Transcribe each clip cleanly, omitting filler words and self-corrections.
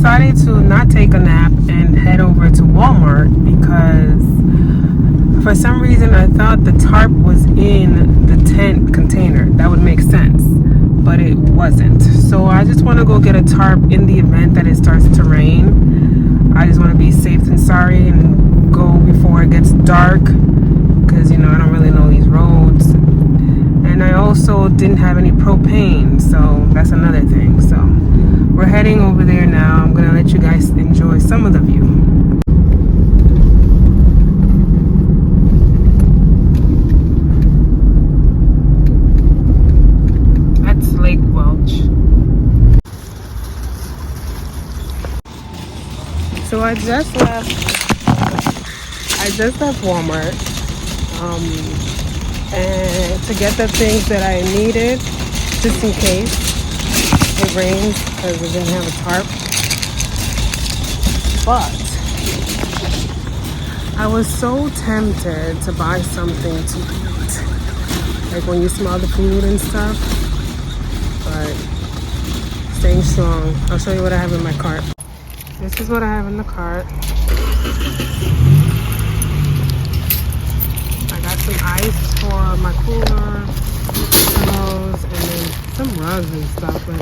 decided to not take a nap and head over to Walmart because for some reason I thought the tarp was in the tent container. That would make sense, but it wasn't. So I just want to go get a tarp in the event that it starts to rain. I just want to be safe than sorry and go before it gets dark because, you know, I don't really know these roads. And I also didn't have any propane, so that's another thing. So we're heading over there now. I'm going to let you guys enjoy some of the view. That's Lake Welch. So I just left Walmart. And to get the things that I needed just in case it rains because we didn't have a tarp. But I was so tempted to buy something to eat, like when you smell the food and stuff, but staying strong. I'll show you what I have in my cart. This is what I have in the cart. Some ice for my cooler, pillows, and then some rugs and stuff. But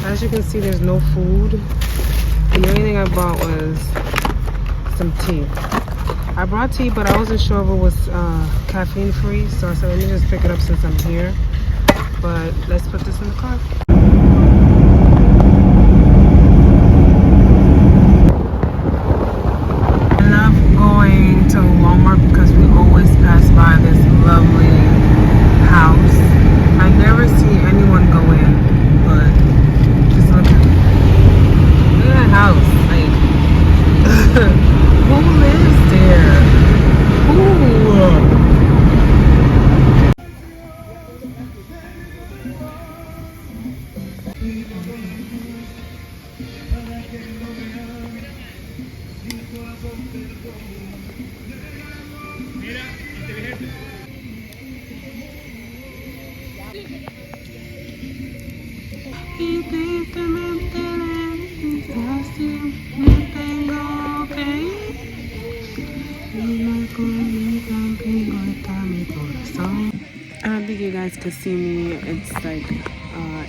as you can see, there's no food. The only thing I bought was some tea. I brought tea, but I wasn't sure if it was caffeine free, so I said let me just pick it up since I'm here. But let's put this in the car. I love going to Walmart because we always pass by this lovely house. I never see anyone go in, but just look at that house. Like, who lives there? Who? I don't think you guys could see me. It's like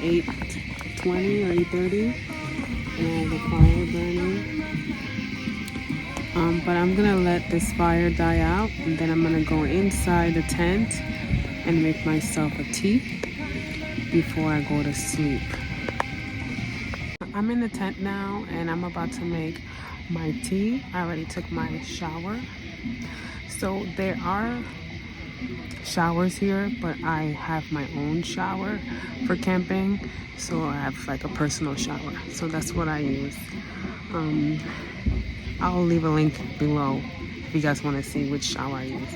8:20 or 8:30 and I have a fire burning. But I'm gonna let this fire die out and then I'm gonna go inside the tent and make myself a tea before I go to sleep. I'm in the tent now and I'm about to make my tea. I already took my shower. So there are showers here, but I have my own shower for camping. So I have like a personal shower. So that's what I use. I'll leave a link below if you guys want to see which shower I use.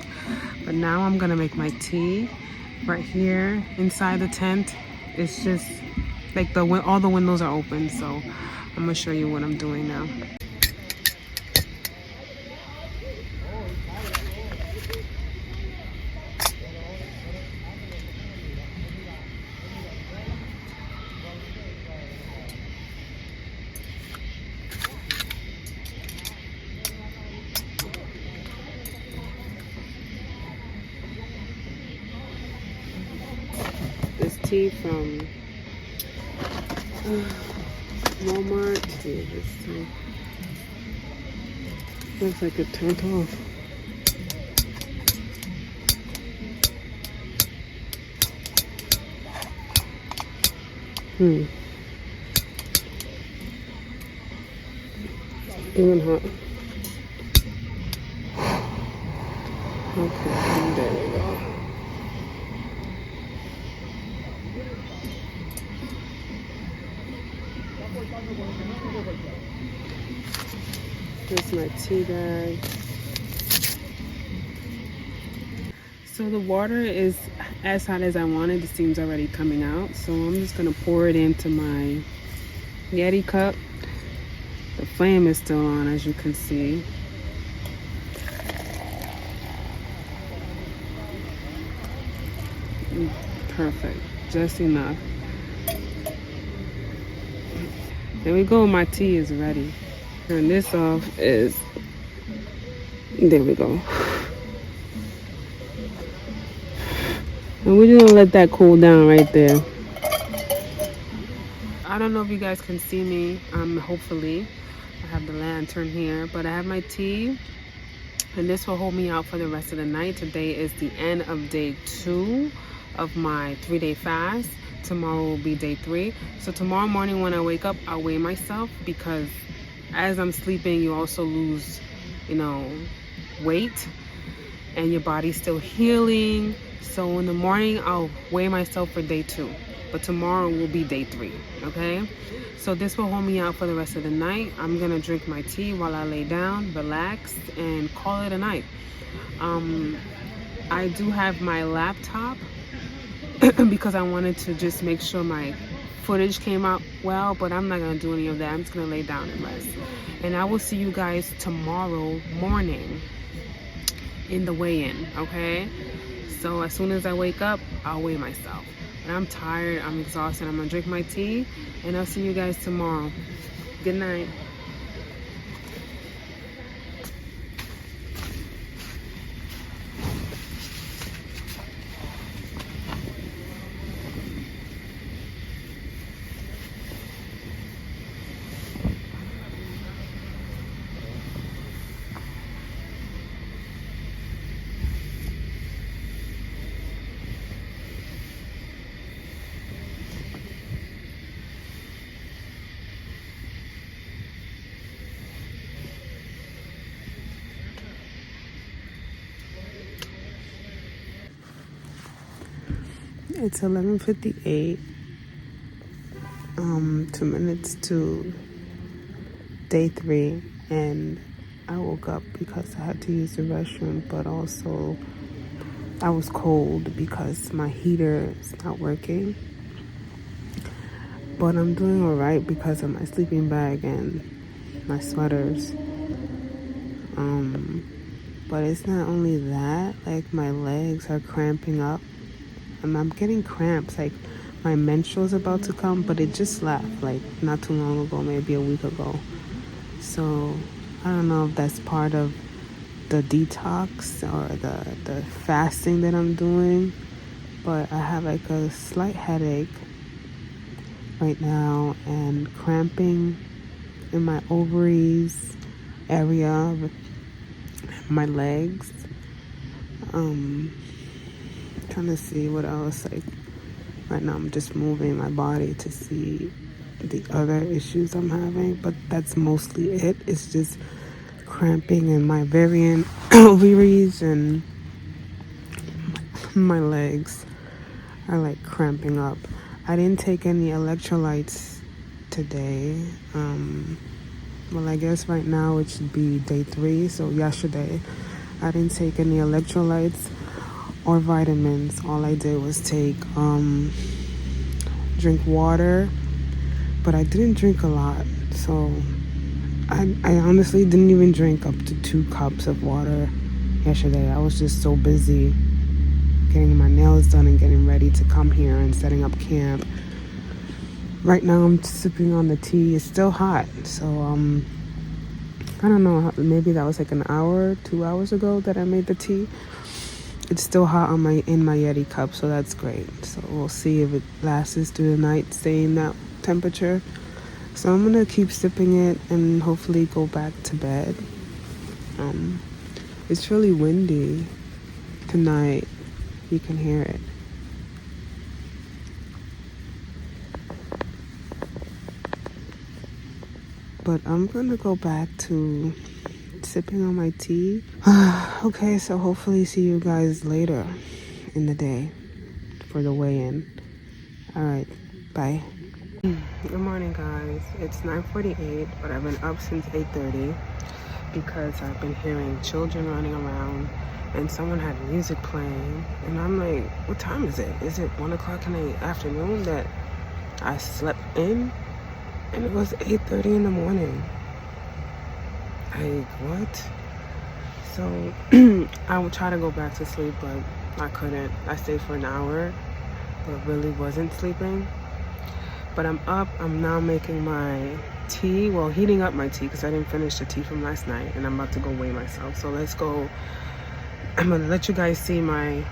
But now I'm gonna make my tea right here inside the tent. It's just like all the windows are open, so I'm gonna show you what I'm doing now. This tea from Walmart. See this tea. Looks like it turned off. Even hot. Okay, there we go. Here's my tea bag. So the water is as hot as I wanted. The steam's already coming out. So I'm just gonna pour it into my Yeti cup. The flame is still on, as you can see. Perfect, just enough. There we go. My tea is ready. Turn this off. There we go. And we're just gonna let that cool down right there. I don't know if you guys can see me. Hopefully, I have the lantern here, but I have my tea, and this will hold me out for the rest of the night. Today is the end of day 2 of my 3-day fast. Tomorrow will be day 3. So tomorrow morning when I wake up, I'll weigh myself, because as I'm sleeping, you also lose, weight, and your body's still healing. So in the morning, I'll weigh myself for day 2, but tomorrow will be day 3, okay? So this will hold me out for the rest of the night. I'm gonna drink my tea while I lay down, relax, and call it a night. I do have my laptop because I wanted to just make sure my footage came out well, but I'm not gonna do any of that. I'm just gonna lay down and rest. And I will see you guys tomorrow morning in the weigh-in, okay? So as soon as I wake up, I'll weigh myself. And I'm tired, I'm exhausted. I'm gonna drink my tea, and I'll see you guys tomorrow. Good night. It's 11:58. 2 minutes to day 3, and I woke up because I had to use the restroom, but also I was cold because my heater is not working. But I'm doing alright because of my sleeping bag and my sweaters. But it's not only that, like my legs are cramping up. I'm getting cramps, like my menstrual's about to come, but it just left, like not too long ago, maybe a week ago. So I don't know if that's part of the detox or the fasting that I'm doing, but I have like a slight headache right now and cramping in my ovaries area, my legs. Trying to see what else. Like right now I'm just moving my body to see the other issues I'm having, but that's mostly it. It's just cramping in my variant ovaries, and my legs are like cramping up. I didn't take any electrolytes today. Well, I guess right now it should be day 3. So yesterday I didn't take any electrolytes or vitamins. All I did was drink water, but I didn't drink a lot. So I honestly didn't even drink up to 2 cups of water yesterday. I was just so busy getting my nails done and getting ready to come here and setting up camp. Right now I'm sipping on the tea. It's still hot, so I don't know, maybe that was like an hour, 2 hours ago that I made the tea. It's still hot in my Yeti cup, so that's great. So we'll see if it lasts through the night, staying that temperature. So I'm gonna keep sipping it and hopefully go back to bed. It's really windy tonight. You can hear it. But I'm gonna go back to sipping on my tea. Okay, so hopefully see you guys later in the day for the weigh-in. Alright, bye. Good morning, guys. It's 9:48, but I've been up since 8:30 because I've been hearing children running around and someone had music playing, and I'm like, what time is it? Is it 1 o'clock in the afternoon that I slept in? And it was 8:30 in the morning. Like, what? So I would try to go back to sleep, but I couldn't. I stayed for an hour, but really wasn't sleeping. But I'm up. I'm now making my tea. Well, heating up my tea because I didn't finish the tea from last night, and I'm about to go weigh myself. So let's go. I'm gonna let you guys see my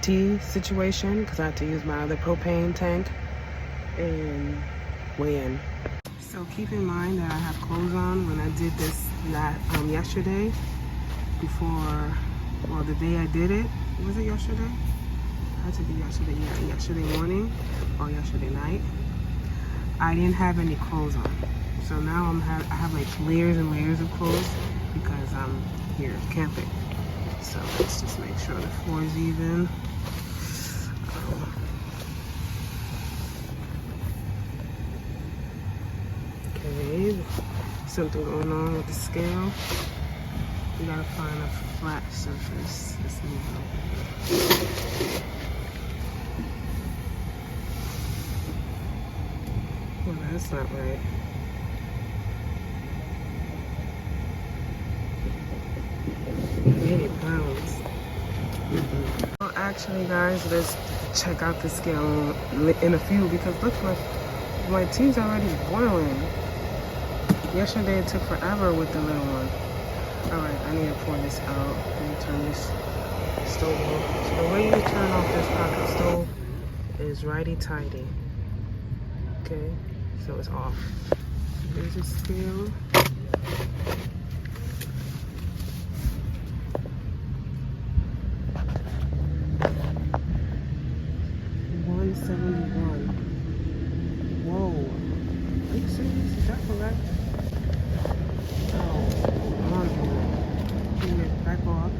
tea situation because I have to use my other propane tank and weigh in. So keep in mind that I have clothes on when I did this yesterday before, well, the day I did it. Was it yesterday? It had to be yesterday. Yeah, yesterday morning or yesterday night. I didn't have any clothes on. So now I have like layers and layers of clothes because I'm here camping. So let's just make sure the floor is even. Okay, something going on with the scale. We gotta find a flat surface. Let's move it over here. Well, that's not right. £80. Well, actually, guys, let's check out the scale in a few because look, my tea's already boiling. Yesterday it took forever with the little one. Alright, I need to pour this out. Let me turn this stove off. So the way you turn off this pocket stove is righty-tighty. Okay, so it's off. There's a scale. Whoa. Are you serious? Is that correct? Oh, come on, bring it back off.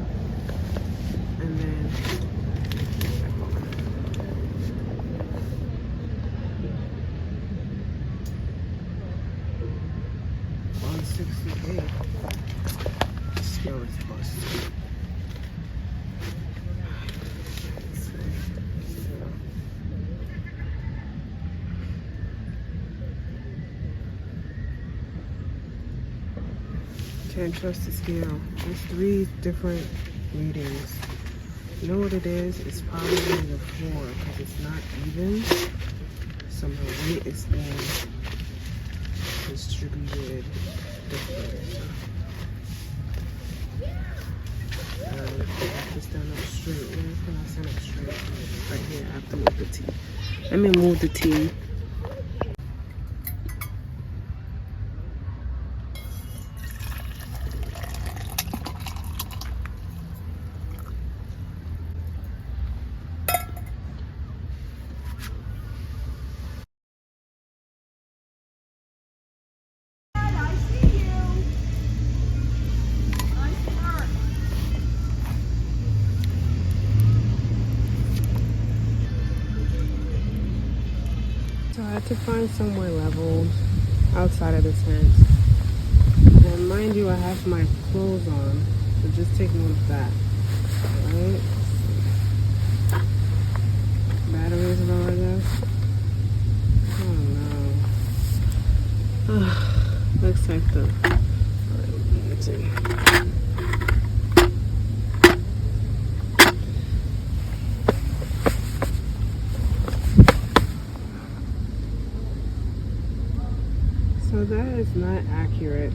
And then back on. 168. Scale is busted. Can't trust the scale. There's 3 different readings. You know what it is? It's probably the floor because it's not even. So my weight is being distributed differently. I have to stand up straight. Where can I stand up straight? Right here. I have to move the tea. Let me move the tea. So I had to find somewhere level outside of the tent. And mind you, I have my clothes on, so just take note of that. Alright? Batteries low, I guess. Oh no. Looks like the. Alright, let's see. So that is not accurate.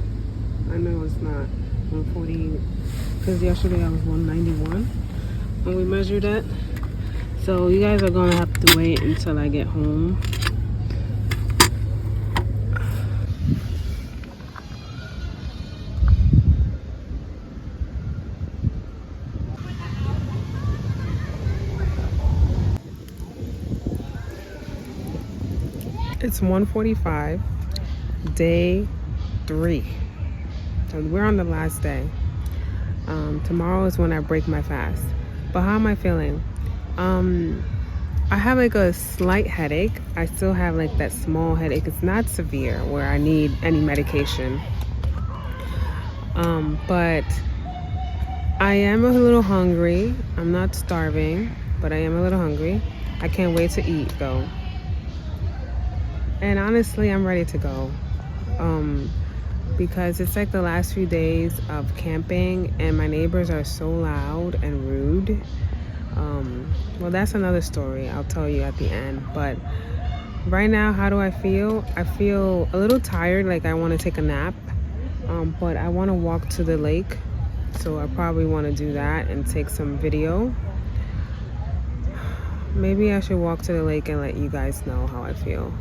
I know it's not 140 because yesterday I was 191 when we measured it. So you guys are gonna have to wait until I get home. It's 1:45. Day 3. So we're on the last day. Tomorrow is when I break my fast. But how am I feeling? I have like a slight headache. I still have like that small headache. It's not severe where I need any medication. But I am a little hungry. I'm not starving, but I am a little hungry. I can't wait to eat though. And honestly, I'm ready to go. Because it's like the last few days of camping and my neighbors are so loud and rude. Well, that's another story I'll tell you at the end, but right now, how do I feel? I feel a little tired, like I want to take a nap, but I want to walk to the lake, so I probably want to do that and take some video. Maybe I should walk to the lake and let you guys know how I feel,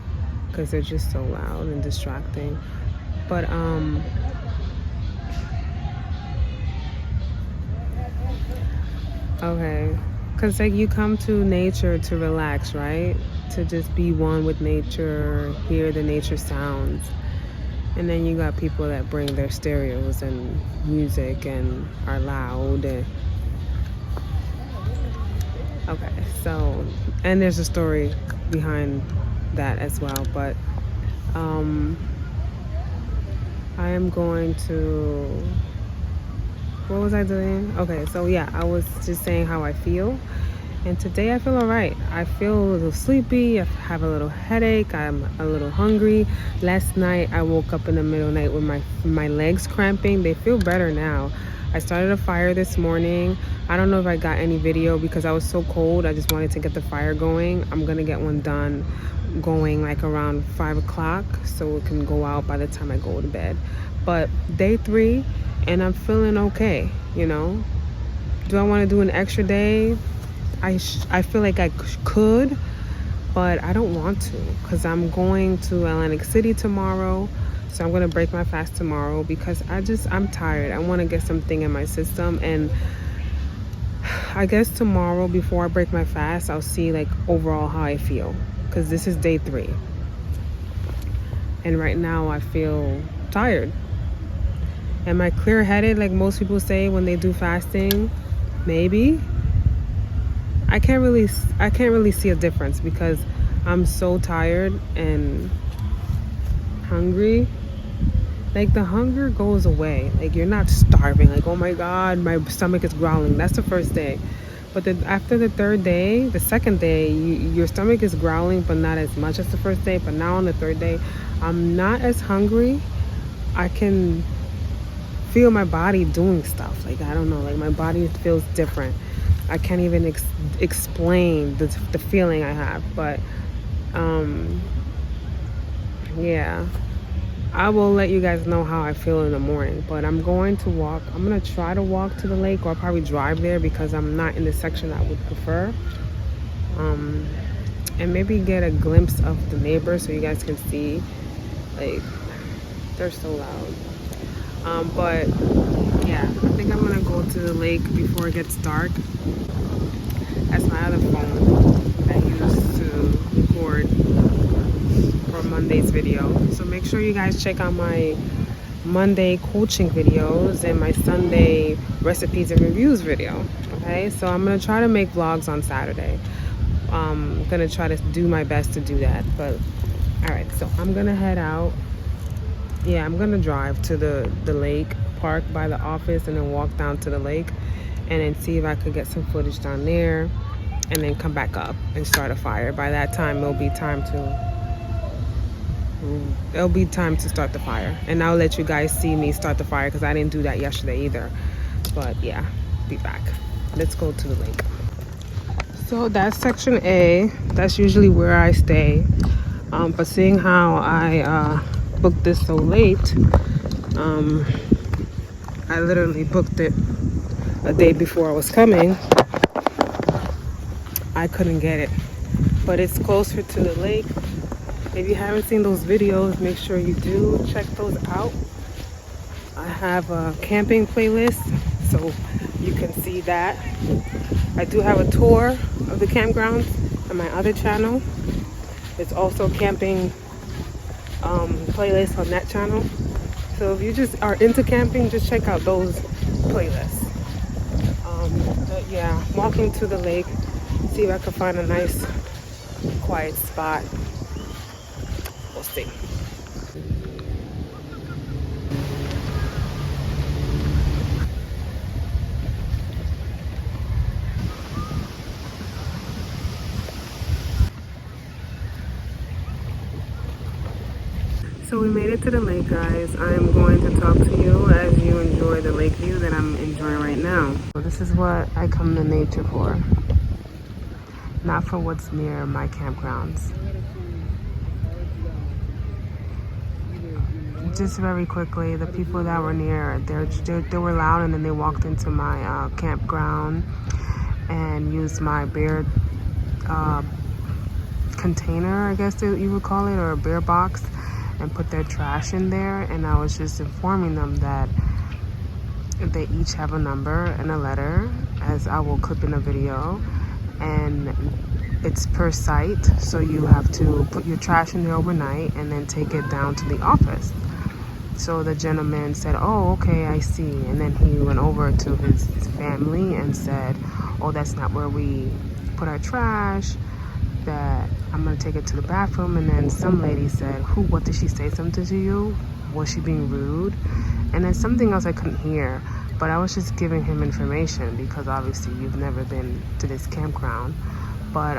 because they're just so loud and distracting. But okay, because like you come to nature to relax, right? To just be one with nature, hear the nature sounds. And then you got people that bring their stereos and music and are loud. Okay, so, and there's a story behind that as well, but I am going to, what was I doing? Okay, so yeah, I was just saying how I feel. And today I feel all right. I feel a little sleepy. I have a little headache. I'm a little hungry. Last night I woke up in the middle of the night with my legs cramping. They feel better now. I started a fire this morning. I don't know if I got any video because I was so cold. I just wanted to get the fire going. I'm gonna get one done going like around 5 o'clock so it can go out by the time I go to bed. But day 3 and I'm feeling okay, you know. Do I want to do an extra day? I feel like I could, but I don't want to, because I'm going to Atlantic City tomorrow. So I'm going to break my fast tomorrow because I'm tired. I want to get something in my system. And I guess tomorrow before I break my fast, I'll see like overall how I feel, because this is day 3. And right now I feel tired. Am I clear-headed like most people say when they do fasting? Maybe. I can't really see a difference because I'm so tired and hungry. Like the hunger goes away. Like you're not starving. Like, oh my God, my stomach is growling. That's the first day. But after the 3rd day, the 2nd day, your stomach is growling, but not as much as the first day. But now on the 3rd day, I'm not as hungry. I can feel my body doing stuff. Like, I don't know, like my body feels different. I can't even explain the feeling I have, but yeah, I will let you guys know how I feel in the morning. But I'm going to walk. I'm gonna try to walk to the lake, or I'll probably drive there because I'm not in the section I would prefer. And maybe get a glimpse of the neighbors so you guys can see. Like, they're so loud. But yeah, I think I'm gonna go to the lake before it gets dark. That's my other phone I use to record for Monday's video. So make sure you guys check out my Monday coaching videos and my Sunday recipes and reviews video. Okay, so I'm gonna try to make vlogs on Saturday. I'm gonna try to do my best to do that. But all right, so I'm gonna head out. Yeah, I'm gonna drive to the lake, park by the office, and then walk down to the lake, and then see if I could get some footage down there, and then come back up and start a fire. By that time, it'll be time to start the fire, and I'll let you guys see me start the fire because I didn't do that yesterday either. But yeah, be back. Let's go to the lake. So that's section A. That's usually where I stay. But seeing how I booked this so late, I literally booked it a day before I was coming. I couldn't get it, but it's closer to the lake. If you haven't seen those videos, make sure you do check those out. I have a camping playlist, so you can see that. I do have a tour of the campground on my other channel. It's also camping playlist on that channel. So if you just are into camping, just check out those playlists. But yeah, walking to the lake, see if I can find a nice quiet spot. We'll see. So we made it to the lake, guys. I am going to talk to you as you enjoy the lake view that I'm enjoying right now. So this is what I come to nature for, not for what's near my campgrounds. just very quickly, the people that were near, they were loud, and then they walked into my campground and used my bear container, I guess you would call it, or a bear box, and put their trash in there. And I was just informing them that they each have a number and a letter, as I will clip in a video, and it's per site, so you have to put your trash in there overnight and then take it down to the office. So the gentleman said, oh, okay, I see. And then he went over to his family and said, oh, that's not where we put our trash, that I'm gonna take it to the bathroom. And then some lady said, what did she say something to you? Was she being rude? And then something else I couldn't hear, but I was just giving him information because obviously you've never been to this campground. But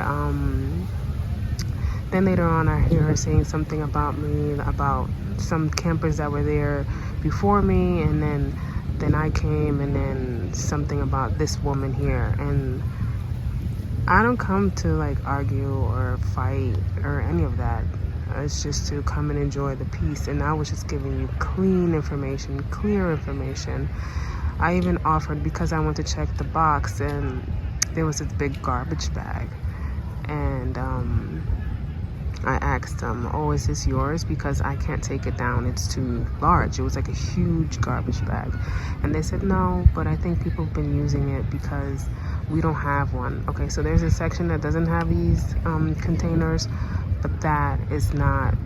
then later on I hear her saying something about me, about some campers that were there before me, and then I came, and then something about this woman here. And I don't come to like argue or fight or any of that. It's just to come and enjoy the peace. And I was just giving you clean information, clear information. I even offered, because I went to check the box, and there was this big garbage bag, and I asked them, oh, is this yours? Because I can't take it down, it's too large. It was like a huge garbage bag. And they said no, but I think people have been using it because we don't have one. Okay, so there's a section that doesn't have these containers, but that is not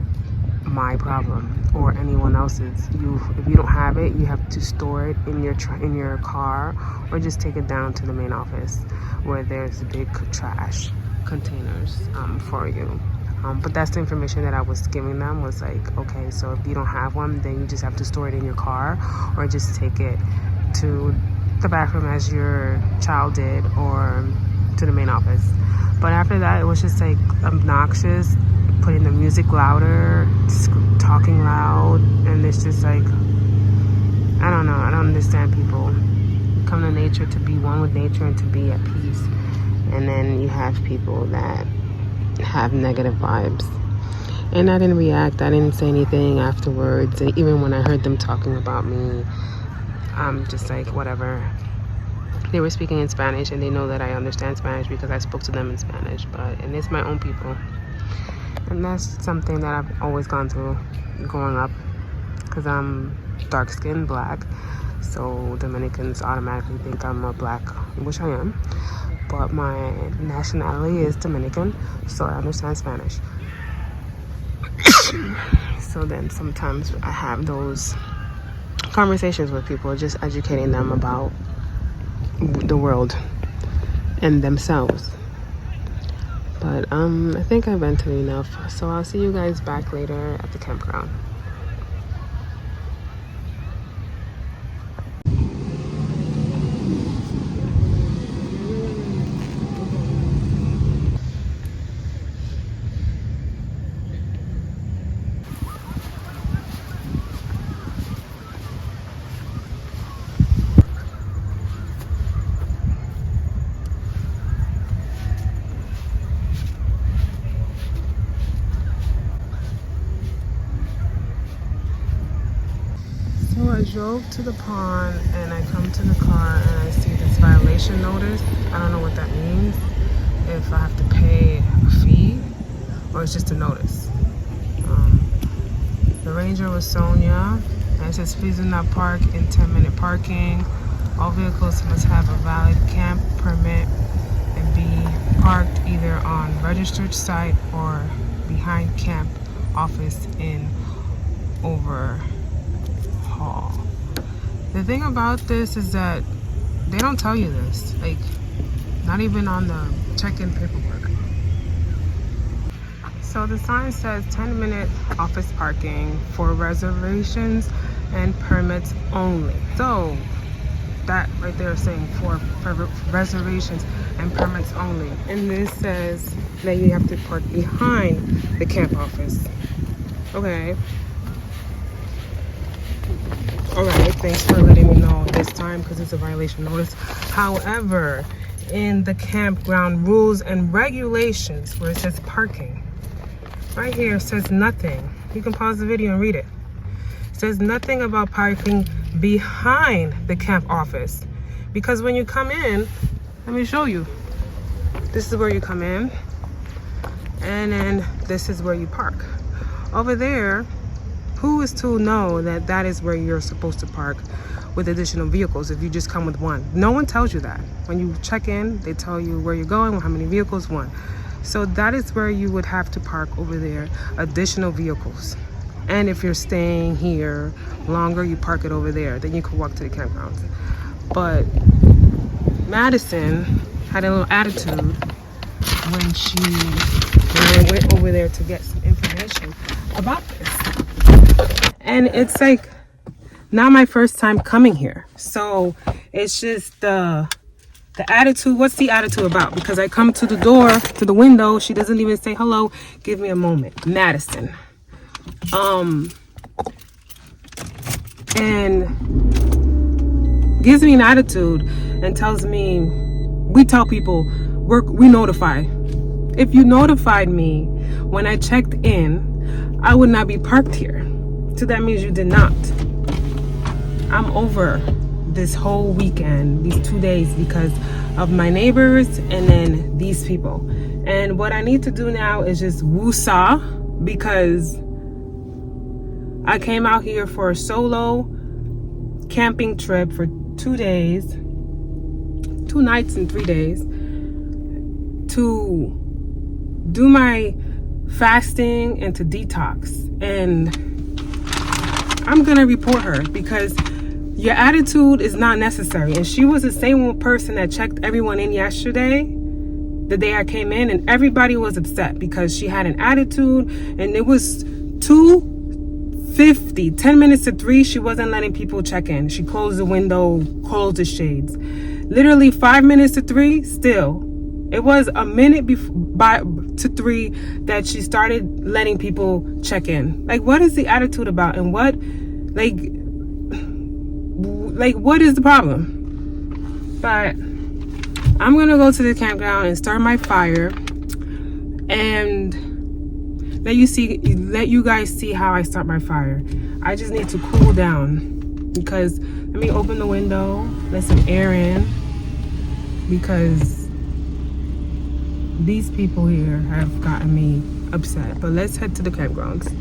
my problem or anyone else's. If you don't have it, you have to store it in your car, or just take it down to the main office where there's big trash containers for you. But that's the information that I was giving them, was like, okay, so if you don't have one, then you just have to store it in your car, or just take it to the bathroom as your child did, or to the main office. But after that, it was just like obnoxious, putting the music louder, talking loud, and it's just like, I don't know, I don't understand people. Come to nature to be one with nature and to be at peace, and then you have people that have negative vibes. And I didn't react, I didn't say anything afterwards. And even when I heard them talking about me, I'm just like, whatever. They were speaking in Spanish, and they know that I understand Spanish because I spoke to them in Spanish. And it's my own people, and that's something that I've always gone through growing up, because I'm dark skinned, black, so Dominicans automatically think I'm a black, which I am, but my nationality is Dominican, so I understand Spanish. So then sometimes I have those conversations with people, just educating them about the world and themselves. But I think I vented enough, so I'll see you guys back later at the campground. So I drove to the pond, and I come to the car, and I see this violation notice. I don't know what that means, if I have to pay a fee or it's just a notice. The ranger was Sonia, and it says please do not park in 10-minute parking. All vehicles must have a valid camp permit and be parked either on registered site or behind camp office in Overhaul. The thing about this is that they don't tell you this, like not even on the check-in paperwork. So the sign says 10-minute office parking for reservations and permits only. So that right there is saying for reservations and permits only. And this says that you have to park behind the camp office. Okay. Alright, thanks for letting me know this time, because it's a violation notice. However, in the campground rules and regulations where it says parking, right here says nothing. You can pause the video and read it. says nothing about parking behind the camp office. Because when you come in, let me show you. This is where you come in, and then this is where you park. Over there, who is to know that that is where you're supposed to park with additional vehicles if you just come with one? No one tells you that. When you check in, they tell you where you're going, how many vehicles, one. So that is where you would have to park over there, additional vehicles. And if you're staying here longer, you park it over there. Then you can walk to the campground. But Madison had a little attitude when I went over there to get some information about this. And it's like not my first time coming here. So it's just the attitude. What's the attitude about? Because I come to the door, to the window, she doesn't even say hello. Give me a moment. Madison. And gives me an attitude and tells me, we tell people, we notify. If you notified me when I checked in, I would not be parked here. So that means you did not. I'm over this whole weekend, these 2 days, because of my neighbors and then these people. And what I need to do now is just woosah, because I came out here for a solo camping trip for 2 days, 2 nights and 3 days, to do my fasting and to detox. And I'm gonna report her because your attitude is not necessary. And she was the same person that checked everyone in yesterday, the day I came in, and everybody was upset because she had an attitude. And it was 2:50, 10 minutes to 3, she wasn't letting people check in. She closed the window, closed the shades. Literally 5 minutes to 3, still. It was a minute to 3 that she started letting people check in. Like, what is the attitude about? And what, like what is the problem? But I'm gonna go to the campground and start my fire and let you guys see how I start my fire. I just need to cool down, because let me open the window, let some air in, because these people here have gotten me upset. But let's head to the campgrounds.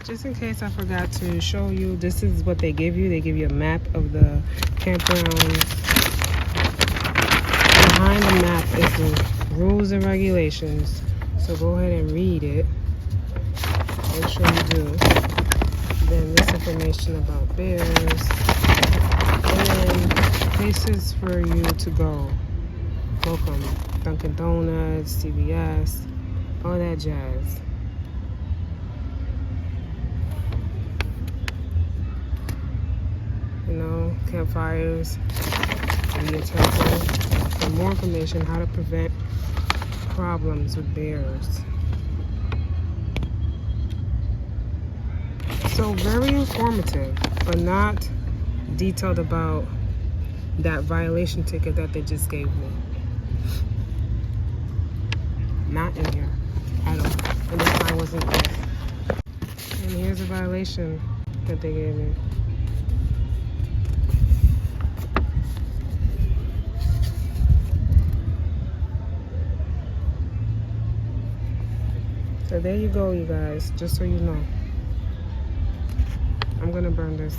Just in case I forgot to show you, this is what they give you. They give you a map of the campgrounds. Behind the map is the rules and regulations. So go ahead and read it. Make sure you do. Then this information about bears. And then places for you to go. Welcome. Dunkin' Donuts, CVS, all that jazz. You know, campfires, be a temple. For more information, how to prevent problems with bears. So very informative, but not detailed about that violation ticket that they just gave me. Not in here at all. And the sign wasn't there. And here's a violation that they gave me. So there you go, you guys, just so you know. I'm gonna burn this.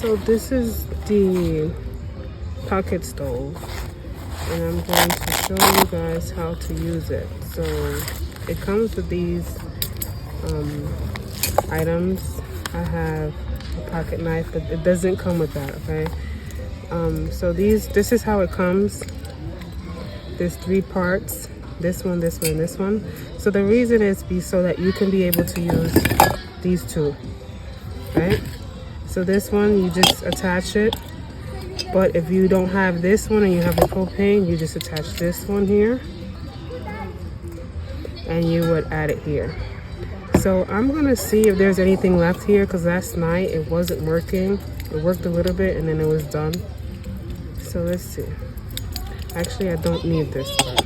So this is the pocket stove, and I'm going to show you guys how to use it. So it comes with these items. I have a pocket knife, but it doesn't come with that, okay? So this is how it comes. There's 3 parts. This one, this one, this one. So the reason is so that you can be able to use these 2, right? So this one, you just attach it. But if you don't have this one and you have the propane, you just attach this one here. And you would add it here. So I'm gonna see if there's anything left here, because last night it wasn't working. It worked a little bit and then it was done. So let's see. Actually, I don't need this part.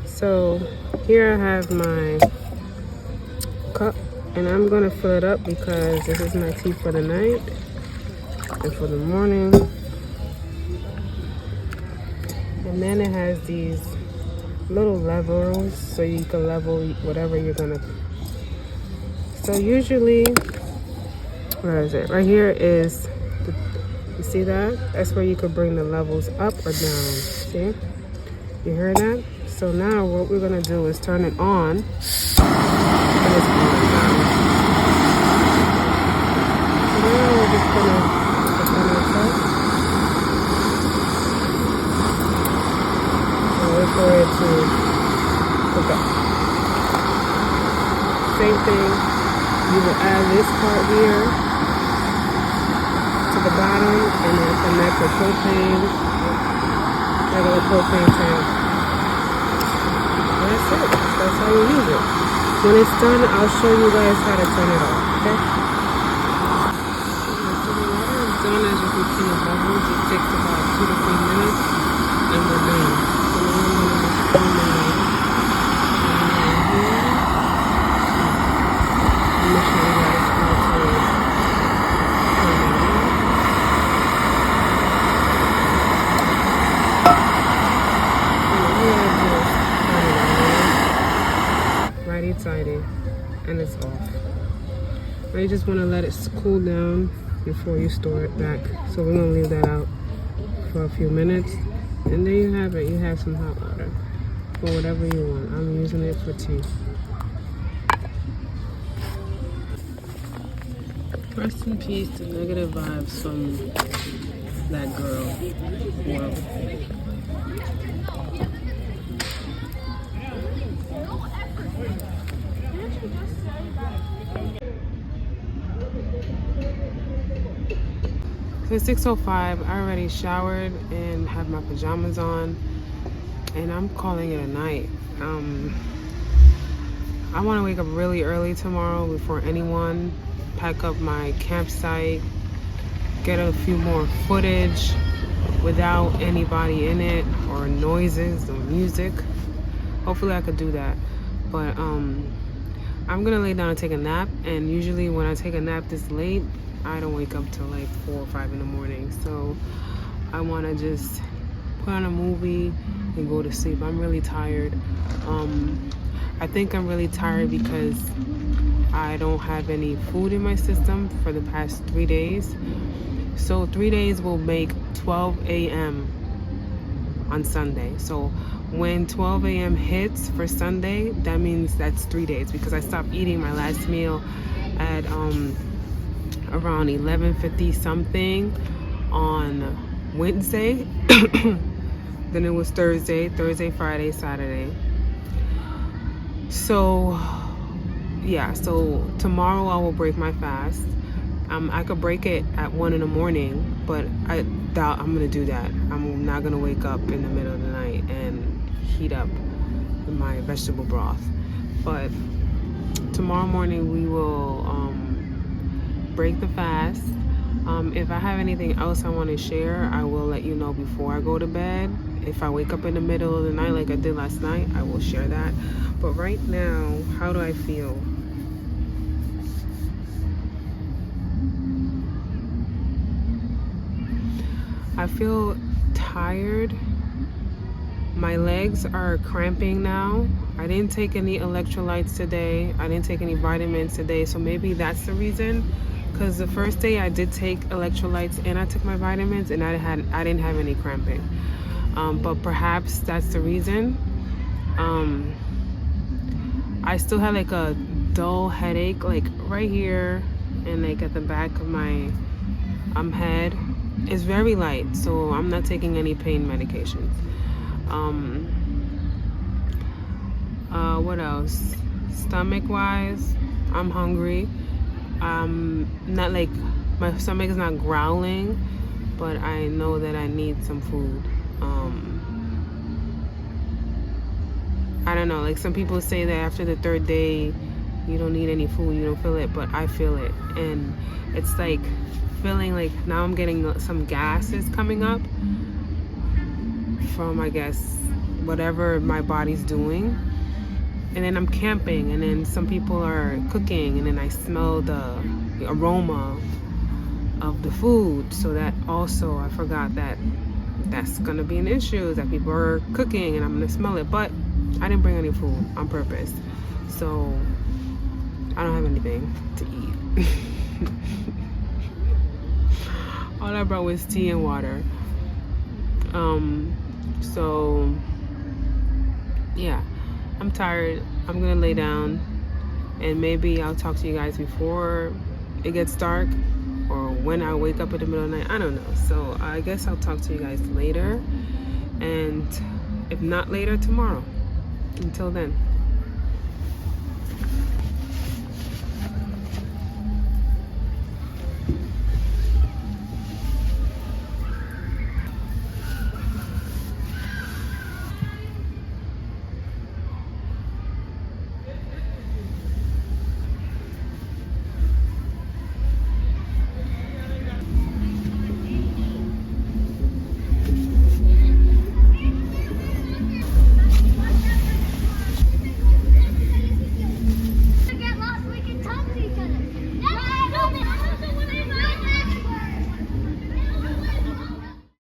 So here I have my cup, and I'm gonna fill it up because this is my tea for the night and for the morning. And then it has these little levels so you can level whatever you're gonna. So usually, where is it? Right here is you see that? That's where you could bring the levels up or down. See? You hear that? So now what we're gonna do is turn it on. And it's on now. So now we're just gonna put it on the top. And wait for it to cook up. Same thing. You will add this part here to the bottom and then connect the propane, regular propane tank. That's it. That's how you use it. When it's done, I'll show you guys how to turn it off, okay? So the water is done, as you can see, it bubbles. It takes about 2 to 3 minutes, and we're done. So now I'm going to just turn it off. I'm going to show you guys how to turn it off. Tidy, and it's off. Now you just want to let it cool down before you store it back. So we're going to leave that out for a few minutes, and there you have it. You have some hot water for whatever you want. I'm using it for tea. Rest in peace to negative vibes from that girl. Well, it's 6:05. I already showered and have my pajamas on, and I'm calling it a night. I want to wake up really early tomorrow before anyone, pack up my campsite, get a few more footage without anybody in it or noises or music. Hopefully I could do that, but I'm gonna lay down and take a nap, and usually when I take a nap this late, I don't wake up till like 4 or 5 in the morning. So I want to just put on a movie and go to sleep. I'm really tired. I think I'm really tired because I don't have any food in my system for the past 3 days. So 3 days will make 12 a.m. on Sunday. So when 12 a.m. hits for Sunday, that means that's 3 days, because I stopped eating my last meal at around 11:50 something on Wednesday. Then it was Thursday, Friday, Saturday. So yeah, so tomorrow I will break my fast. I could break it at 1 in the morning, but I doubt I'm gonna do that. I'm not gonna wake up in the middle of the night and heat up my vegetable broth. But tomorrow morning we will break the fast. If I have anything else I want to share, I will let you know before I go to bed. If I wake up in the middle of the night like I did last night, I will share that. But right now, how do I feel? I feel tired. My legs are cramping now. I didn't take any electrolytes today. I didn't take any vitamins today, so maybe that's the reason. Because the first day I did take electrolytes and I took my vitamins, and I didn't have any cramping. But perhaps that's the reason. I still have like a dull headache, like right here and like at the back of my head. It's very light, so I'm not taking any pain medications. What else? Stomach wise, I'm hungry. Not like my stomach is not growling, but I know that I need some food. I don't know, like some people say that after the third day you don't need any food, you don't feel it, but I feel it. And it's like feeling like now I'm getting some gases coming up from, I guess, whatever my body's doing. And then I'm camping, and then some people are cooking, and then I smell the aroma of the food. So that also, I forgot that that's gonna be an issue, that people are cooking and I'm gonna smell it. But I didn't bring any food on purpose, so I don't have anything to eat. All I brought was tea and water. So yeah, I'm tired. I'm gonna lay down, and maybe I'll talk to you guys before it gets dark, or when I wake up in the middle of the night. I don't know. So I guess I'll talk to you guys later, and if not later, tomorrow. Until then.